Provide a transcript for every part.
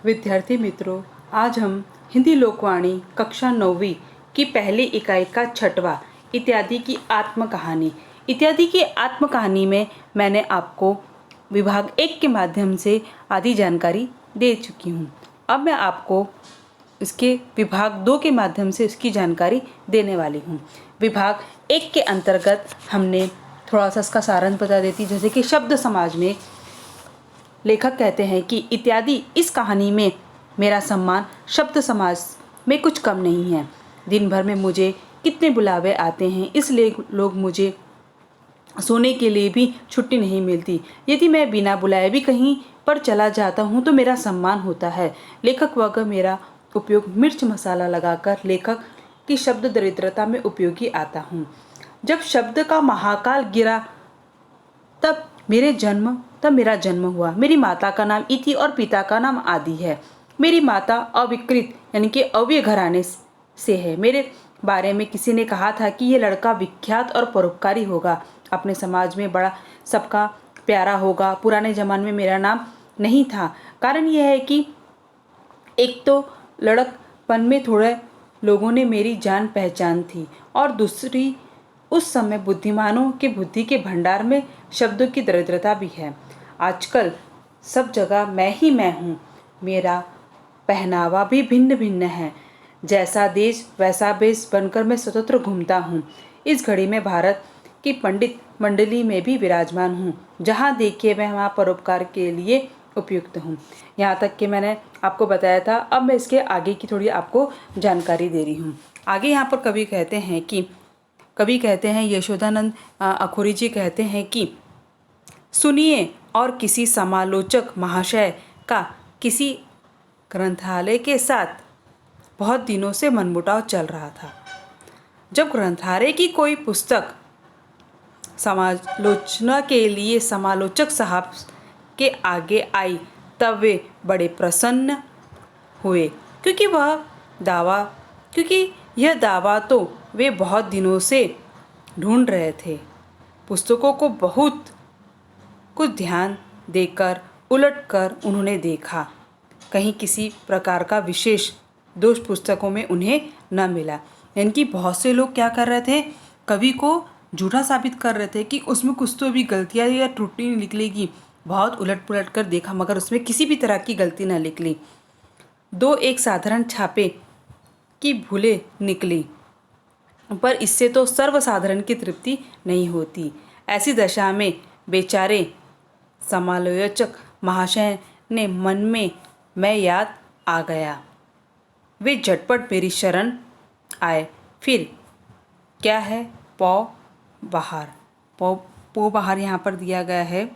विद्यार्थी मित्रों, आज हम हिंदी लोकवाणी कक्षा 9वीं की पहली इकाई का 6वां इत्यादि की आत्मकहानी में मैंने आपको विभाग 1 के माध्यम से आधी जानकारी दे चुकी हूँ। अब मैं आपको इसके विभाग 2 के माध्यम से इसकी जानकारी देने वाली हूँ। विभाग 1 के अंतर्गत हमने थोड़ा सा इसका सारांश बता देती, जैसे कि शब्द समाज में लेखक कहते हैं कि इत्यादि इस कहानी में मेरा सम्मान शब्द समाज में कुछ कम नहीं है। दिन भर में मुझे कितने बुलावे आते हैं, इसलिए लोग मुझे सोने के लिए भी छुट्टी नहीं मिलती। यदि मैं बिना बुलाए भी कहीं पर चला जाता हूँ तो मेरा सम्मान होता है। लेखक वगैरह मेरा उपयोग मिर्च मसाला लगाकर लेखक की शब्द दरिद्रता में उपयोगी आता हूँ। जब शब्द का महाकाल गिरा तब मेरा जन्म हुआ। मेरी माता का नाम इति और पिता का नाम आदि है। मेरी माता अविकृत यानी कि अव्यय घराने से है। मेरे बारे में किसी ने कहा था कि ये लड़का विख्यात और परोपकारी होगा, अपने समाज में बड़ा सबका प्यारा होगा। पुराने ज़माने में मेरा नाम नहीं था। कारण यह है कि एक तो लड़कपन में थोड़े लोगों ने मेरी जान पहचान थी, और दूसरी उस समय बुद्धिमानों के बुद्धि के भंडार में शब्दों की दरिद्रता भी है। आजकल सब जगह मैं ही मैं हूँ। मेरा पहनावा भी भिन्न भिन्न है। जैसा देश वैसा वेश बनकर मैं स्वतंत्र घूमता हूँ। इस घड़ी में भारत की पंडित मंडली में भी विराजमान हूँ। जहाँ देखिए मैं वहाँ परोपकार के लिए उपयुक्त हूँ। यहाँ तक कि मैंने आपको बताया था। अब मैं इसके आगे की थोड़ी आपको जानकारी दे रही हूँ। आगे यहाँ पर कवि कहते हैं यशोदानंद अखौरी जी कहते हैं कि सुनिए, और किसी समालोचक महाशय का किसी ग्रंथालय के साथ बहुत दिनों से मनमुटाव चल रहा था। जब ग्रंथालय की कोई पुस्तक समालोचना के लिए समालोचक साहब के आगे आई तब वे बड़े प्रसन्न हुए, क्योंकि यह दावा तो वे बहुत दिनों से ढूंढ रहे थे। पुस्तकों को बहुत कुछ ध्यान देकर उलटकर उन्होंने देखा, कहीं किसी प्रकार का विशेष दोष पुस्तकों में उन्हें न मिला। यानी कि बहुत से लोग क्या कर रहे थे, कवि को झूठा साबित कर रहे थे कि उसमें कुछ तो भी गलतियाँ या त्रुटि निकलेगी। बहुत उलट पुलट कर देखा मगर उसमें किसी भी तरह की गलती न निकली। एक साधारण छापे की भूलें निकली, पर इससे तो सर्वसाधारण की तृप्ति नहीं होती। ऐसी दशा में बेचारे समालोचक महाशय ने मन में मैं याद आ गया। वे झटपट मेरी शरण आए। फिर क्या है, पौ बाहर यहाँ पर दिया गया है।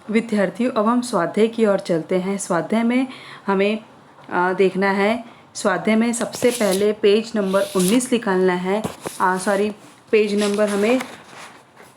विद्यार्थियों, अब हम स्वाध्याय की ओर चलते हैं। स्वाध्याय में हमें देखना है। स्वाध्याय में सबसे पहले पेज नंबर 19 निकालना है। पेज नंबर हमें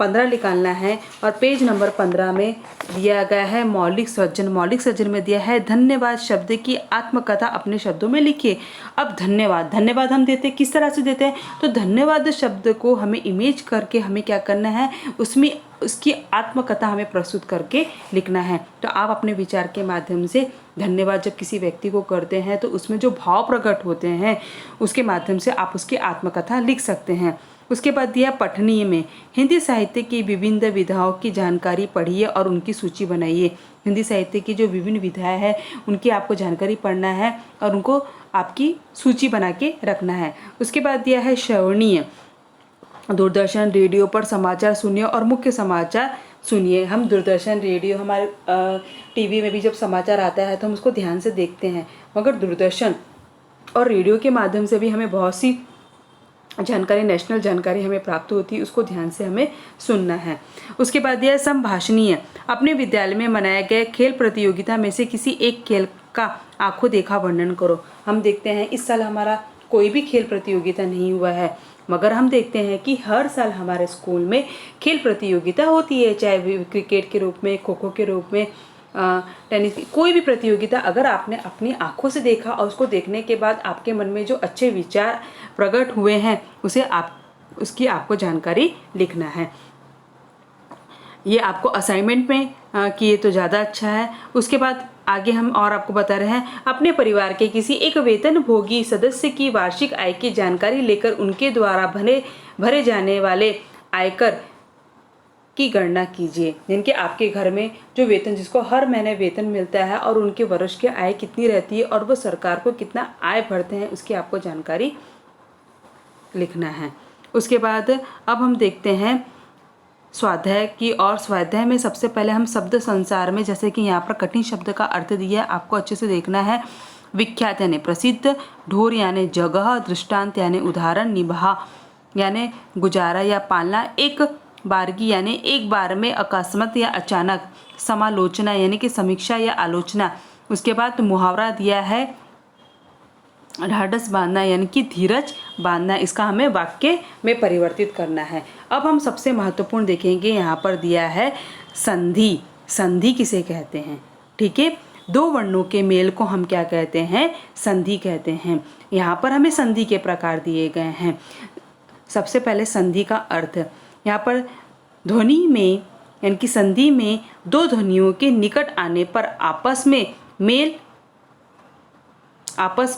15 निकालना है और पेज नंबर 15 में दिया गया है मौलिक सृजन। मौलिक सृजन में दिया है धन्यवाद शब्द की आत्मकथा अपने शब्दों में लिखिए। अब धन्यवाद हम देते हैं, किस तरह से देते हैं, तो धन्यवाद शब्द को हमें इमेज करके हमें क्या करना है, उसमें उसकी आत्मकथा हमें प्रस्तुत करके लिखना है। तो आप अपने विचार के माध्यम से धन्यवाद जब किसी व्यक्ति को करते हैं तो उसमें जो भाव प्रकट होते हैं उसके माध्यम से आप उसकी आत्मकथा लिख सकते हैं। उसके बाद दिया पठनीय में हिंदी साहित्य की विभिन्न विधाओं की जानकारी पढ़िए और उनकी सूची बनाइए। हिंदी साहित्य की जो विभिन्न विधाएं हैं उनकी आपको जानकारी पढ़ना है और उनको आपकी सूची बना के रखना है। उसके बाद दिया है श्रवणीय, दूरदर्शन रेडियो पर समाचार सुनिए और मुख्य समाचार सुनिए। हम दूरदर्शन रेडियो हमारे टीवी में भी जब समाचार आता है तो हम उसको ध्यान से देखते हैं, मगर दूरदर्शन और रेडियो के माध्यम से भी हमें बहुत सी जानकारी, नेशनल जानकारी हमें प्राप्त होती है, उसको ध्यान से हमें सुनना है। उसके बाद यह संभाषणीय, अपने विद्यालय में मनाए गए खेल प्रतियोगिता में से किसी एक खेल का आंखों देखा वर्णन करो। हम देखते हैं इस साल हमारा कोई भी खेल प्रतियोगिता नहीं हुआ है, मगर हम देखते हैं कि हर साल हमारे स्कूल में खेल प्रतियोगिता होती है, चाहे क्रिकेट के रूप में, खो खो के रूप में, टेनिस, कोई भी प्रतियोगिता। अगर आपने अपनी आंखों से देखा और उसको देखने के बाद आपके मन में जो अच्छे विचार प्रकट हुए हैं उसकी आपको जानकारी लिखना है। ये आपको असाइनमेंट में किए तो ज़्यादा अच्छा है। उसके बाद आगे हम और आपको बता रहे हैं अपने परिवार के किसी एक वेतनभोगी सदस्य की वार्षिक आय की जानकारी लेकर उनके द्वारा भरे जाने वाले आयकर की गणना कीजिए। यानी कि आपके घर में जो वेतन, जिसको हर महीने वेतन मिलता है और उनके वर्ष की आय कितनी रहती है और वो सरकार को कितना आय भरते हैं, उसकी आपको जानकारी लिखना है। उसके बाद अब हम देखते हैं स्वाध्याय की, और स्वाध्याय में सबसे पहले हम शब्द संसार में, जैसे कि यहाँ पर कठिन शब्द का अर्थ दिया है, आपको अच्छे से देखना है। विख्यात यानी प्रसिद्ध, ढोर यानी जगह, दृष्टांत यानी उदाहरण, निभा यानी गुजारा या पालना, एक बारगी यानी एक बार में, अकस्मात या अचानक, समालोचना यानी कि समीक्षा या आलोचना। उसके बाद मुहावरा दिया है ढाढ़स बांधना यानी कि धीरज बांधना, इसका हमें वाक्य में परिवर्तित करना है। अब हम सबसे महत्वपूर्ण देखेंगे, यहाँ पर दिया है संधि। संधि किसे कहते हैं, ठीक है, दो वर्णों के मेल को हम क्या कहते हैं, संधि कहते हैं। यहाँ पर हमें संधि के प्रकार दिए गए हैं। सबसे पहले संधि का अर्थ, यहाँ पर ध्वनि में यानी कि संधि में दो ध्वनियों के निकट आने पर आपस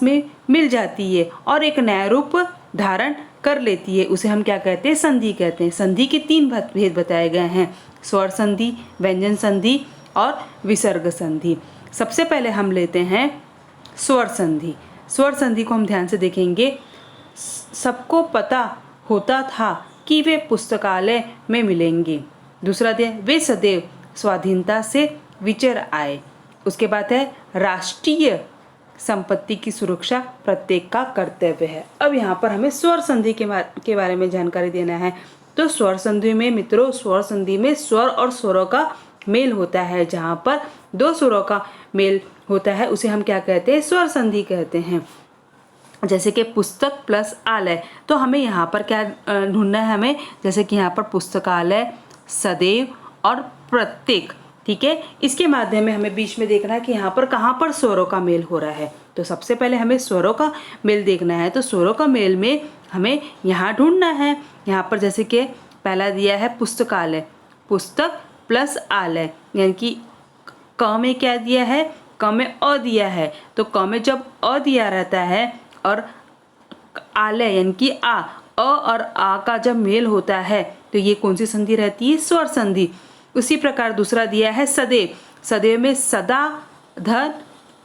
में मिल जाती है और एक नया रूप धारण कर लेती है, उसे हम क्या कहते हैं, संधि कहते हैं। संधि के 3 भेद बताए गए हैं, स्वर संधि, व्यंजन संधि और विसर्ग संधि। सबसे पहले हम लेते हैं स्वर संधि। स्वर संधि को हम ध्यान से देखेंगे। सबको पता होता था कि वे पुस्तकालय में मिलेंगे। दूसरा दिया वे सदैव स्वाधीनता से विचर आए। उसके बाद है राष्ट्रीय संपत्ति की सुरक्षा प्रत्येक का कर्तव्य है। अब यहाँ पर हमें स्वर संधि के बारे में जानकारी देना है। तो स्वर संधि में मित्रों, स्वर संधि में स्वर और स्वरों का मेल होता है। जहाँ पर 2 स्वरों का मेल होता है उसे हम क्या कहते हैं, स्वर संधि कहते हैं। जैसे कि पुस्तक प्लस आलय, तो हमें यहाँ पर क्या ढूंढना है, हमें जैसे कि यहाँ पर पुस्तकालय, सदैव और प्रत्येक, ठीक है। इसके माध्यम में हमें बीच में देखना है कि यहाँ पर कहाँ पर स्वरों का मेल हो रहा है। तो सबसे पहले हमें स्वरों का मेल देखना है। तो स्वरों का मेल में हमें यहाँ ढूंढना है। यहाँ पर जैसे कि पहला दिया है पुस्तकालय, पुस्तक प्लस आलय, यानी कि क में क्या दिया है, क में अ दिया है। तो क में जब अ दिया रहता है और आलय यानी कि अ और आ का जब मेल होता है तो ये कौन सी संधि रहती है, स्वर संधि। उसी प्रकार दूसरा दिया है सदैव। सदैव में सदा धन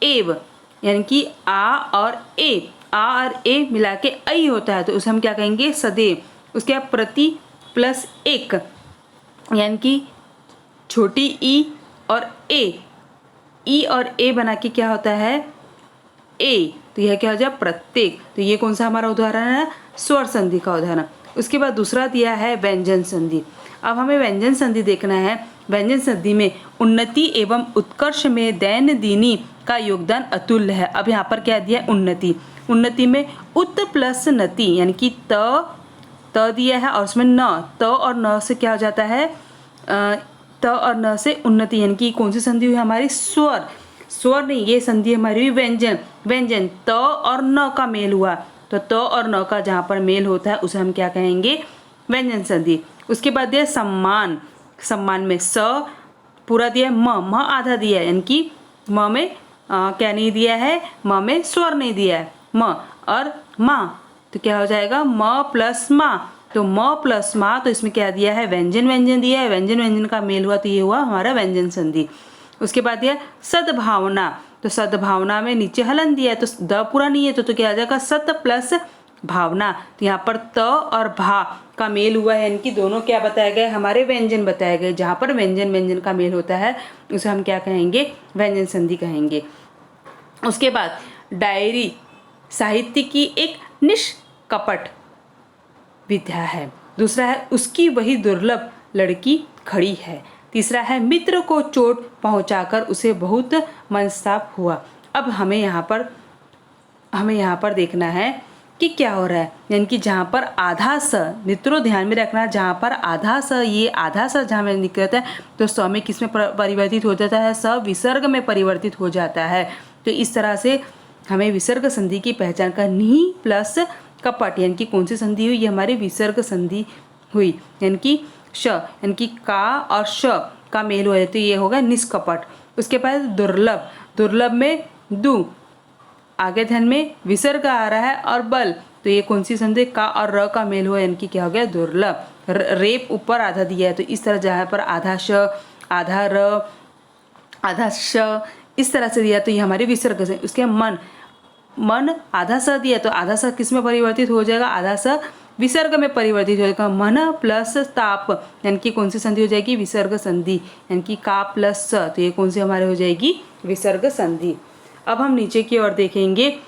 एव यानी कि आ और ए मिला के ऐ होता है, तो उसे हम क्या कहेंगे, सदैव। उसके बाद प्रति प्लस एक यानी कि छोटी ई और ई और ए बना के क्या होता है, ए। तो यह क्या हो जाए, प्रत्येक। तो ये कौन सा हमारा उदाहरण है, स्वर संधि का उदाहरण। उसके बाद दूसरा दिया है व्यंजन संधि। अब हमें व्यंजन संधि देखना है। व्यंजन संधि में उन्नति एवं उत्कर्ष में दैनंदिनी का योगदान अतुल्य है। अब यहाँ पर क्या दिया है, उन्नति। उन्नति में उत प्लस नति यानी कि त त दिया है और उसमें न, त और न से क्या हो जाता है, त और न से उन्नति, यानी कि कौन सी संधि हुई हमारी, स्वर। स्वर नहीं, ये संधि हमारी हुई व्यंजन। व्यंजन त और न का मेल हुआ, तो त और न का जहाँ पर मेल होता है उसे हम क्या कहेंगे, व्यंजन संधि। उसके बाद दिया सम्मान। सम्मान में स पूरा दिया, म आधा दिया है, यानी कि म में क्या नहीं दिया है, म में स्वर नहीं दिया है, म और माँ, तो क्या हो जाएगा, म प्लस माँ। तो म प्लस माँ, तो इसमें क्या दिया है, व्यंजन व्यंजन दिया है, व्यंजन व्यंजन का मेल हुआ तो ये हुआ हमारा व्यंजन संधि। उसके बाद दिया सद्भावना। तो सद्भावना में नीचे हलन दिया है, तो द पूरा नहीं है तो क्या आ जाएगा, सत प्लस भावना। तो यहाँ पर त और भा का मेल हुआ है, यानी कि दोनों क्या बताए गए, हमारे व्यंजन बताए गए। जहाँ पर व्यंजन व्यंजन का मेल होता है उसे हम क्या कहेंगे, व्यंजन संधि कहेंगे। उसके बाद डायरी साहित्य की एक निष्कपट विद्या है। दूसरा है उसकी वही दुर्लभ लड़की खड़ी है। तीसरा है मित्र को चोट पहुंचाकर उसे बहुत मनस्ताप हुआ। अब हमें यहाँ पर देखना है कि क्या हो रहा है, यानी कि जहाँ पर आधा स, मित्रों ध्यान में रखना, जहाँ पर आधा स, ये आधा स जहाँ में निकलता है तो स में किस में परिवर्तित हो जाता है, स विसर्ग में परिवर्तित हो जाता है। तो इस तरह से हमें विसर्ग संधि की पहचान करनी प्लस कपट, यानी कि कौन सी संधि हुई, ये हमारी विसर्ग संधि हुई, यानी कि श, यानी कि का और श का मेल हुआ है तो ये होगा निष्कपट। उसके बाद दुर्लभ। दुर्लभ में दु, आगे ध्यान में विसर्ग आ रहा है और बल, तो ये कौन सी संधि, का और र का मेल हुआ, यानी कि क्या हो गया, दुर्लभ। रेप ऊपर आधा दिया है तो इस तरह जहाँ पर आधा श, आधा र, आधा श इस तरह से दिया तो ये हमारी विसर्ग है। उसके मन, मन आधा स दिया तो आधा स किस में परिवर्तित हो जाएगा, आधा स विसर्ग में परिवर्तित हो जाएगा। मन प्लस ताप, यानी कि कौन सी संधि हो जाएगी, विसर्ग संधि, यानी कि का प्लस स, तो ये कौन सी हमारे हो जाएगी, विसर्ग संधि। अब हम नीचे की ओर देखेंगे,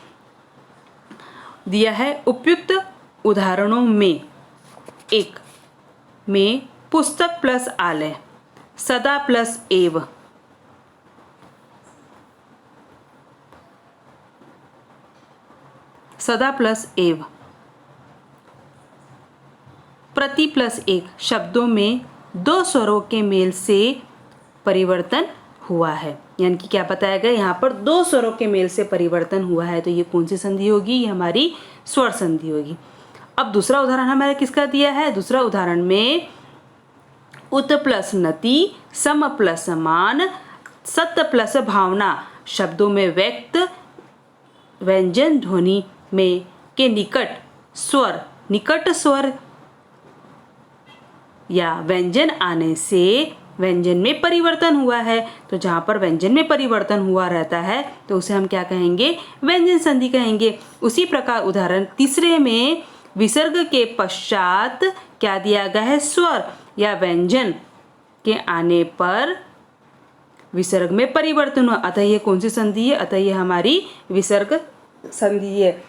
दिया है उपयुक्त उदाहरणों में, एक में पुस्तक प्लस आलय, सदा प्लस एव, सदा प्लस एव, प्रति प्लस एक, शब्दों में दो स्वरों के मेल से परिवर्तन हुआ है, यानी कि क्या बताया गया, यहाँ पर दो स्वरों के मेल से परिवर्तन हुआ है तो ये कौन सी संधि होगी, ये हमारी स्वर संधि होगी। अब दूसरा उदाहरण हमारा किसका दिया है, दूसरा उदाहरण में उत प्लस नति, सम प्लस समान, सत्य प्लस भावना, शब्दों में व्यक्त व्यंजन ध्वनि में के निकट स्वर या व्यंजन आने से व्यंजन में परिवर्तन हुआ है। तो जहाँ पर व्यंजन में परिवर्तन हुआ रहता है तो उसे हम क्या कहेंगे, व्यंजन संधि कहेंगे। उसी प्रकार उदाहरण तीसरे में विसर्ग के पश्चात क्या दिया गया है, स्वर या व्यंजन के आने पर विसर्ग में परिवर्तन हुआ, अतः ये कौन सी संधि है, अतः ये हमारी विसर्ग संधि है।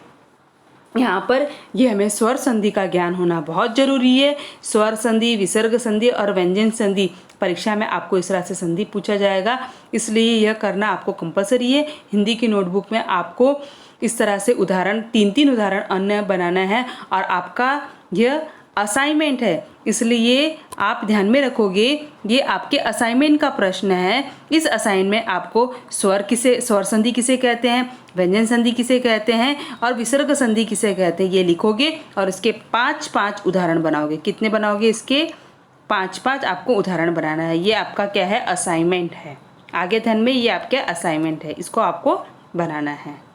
यहाँ पर ये हमें स्वर संधि का ज्ञान होना बहुत जरूरी है। स्वर संधि, विसर्ग संधि और व्यंजन संधि परीक्षा में आपको इस तरह से संधि पूछा जाएगा, इसलिए यह करना आपको कंपलसरी है। हिंदी की नोटबुक में आपको इस तरह से उदाहरण 3-3 उदाहरण अन्य बनाना है और आपका यह असाइनमेंट है, इसलिए आप ध्यान में रखोगे, ये आपके असाइनमेंट का प्रश्न है। इस असाइनमेंट में आपको स्वर संधि किसे कहते हैं, व्यंजन संधि किसे कहते हैं और विसर्ग संधि किसे कहते हैं, ये लिखोगे और इसके 5-5 उदाहरण बनाओगे। कितने बनाओगे, इसके 5-5 आपको उदाहरण बनाना है। ये आपका क्या है, असाइनमेंट है। आगे ध्यान में, ये आपका असाइनमेंट है, इसको आपको बनाना है।